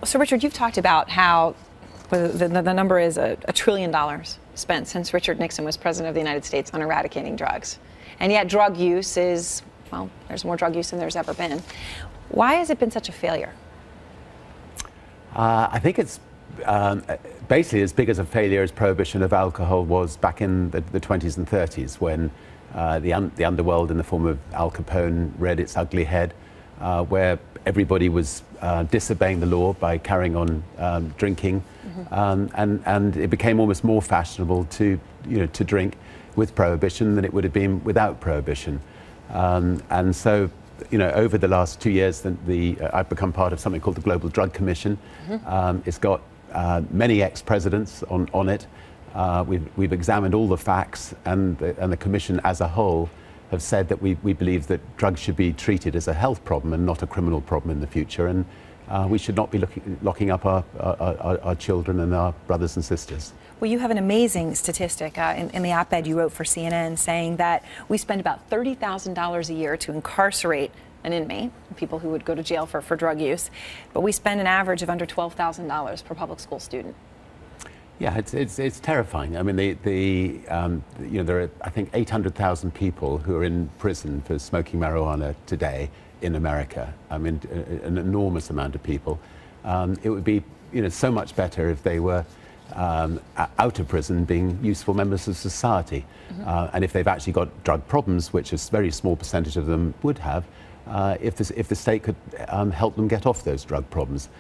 So, Richard, you've talked about how the number is $1 trillion spent since Richard Nixon was president of the United States on eradicating drugs. And yet drug use is, well, there's more drug use than there's ever been. Why has it been such a failure? I think it's basically as big as a failure as prohibition of alcohol was back in the 20s and 30s, when the underworld in the form of Al Capone reared its ugly head, where everybody was disobeying the law by carrying on drinking, and it became almost more fashionable to drink with prohibition than it would have been without prohibition. And so, over the last 2 years, I've become part of something called the Global Drug Commission. It's got many ex-presidents on it. We've examined all the facts, and the Commission as a whole have said that we believe that drugs should be treated as a health problem and not a criminal problem in the future. And we should not be locking up our children and our brothers and sisters. Well, you have an amazing statistic in the op-ed you wrote for CNN saying that we spend about $30,000 a year to incarcerate an inmate, people who would go to jail for drug use, but we spend an average of under $12,000 per public school student. Yeah, it's terrifying. I mean, there are, I think, 800,000 people who are in prison for smoking marijuana today in America. I mean, an enormous amount of people. It would be, so much better if they were out of prison being useful members of society. And if they've actually got drug problems, which a very small percentage of them would have, if the state could help them get off those drug problems.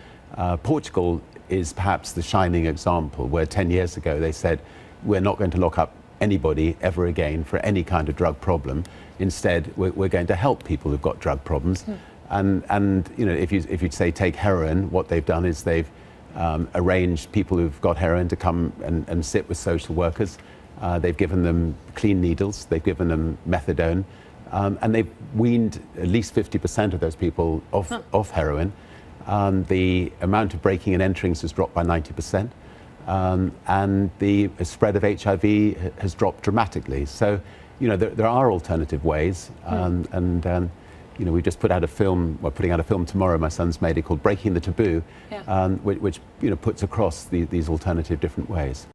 Portugal is perhaps the shining example, where 10 years ago they said, we're not going to lock up anybody ever again for any kind of drug problem. Instead, we're going to help people who've got drug problems. And if you'd say take heroin, what they've done is they've arranged people who've got heroin to come and sit with social workers. They've given them clean needles, they've given them methadone, and they've weaned at least 50% of those people off heroin. The amount of breaking and enterings has dropped by 90%, and the spread of HIV has dropped dramatically. So, there are alternative ways, we just put out a film. We're putting out a film tomorrow. My son's made it, called "Breaking the Taboo," which puts across these alternative different ways.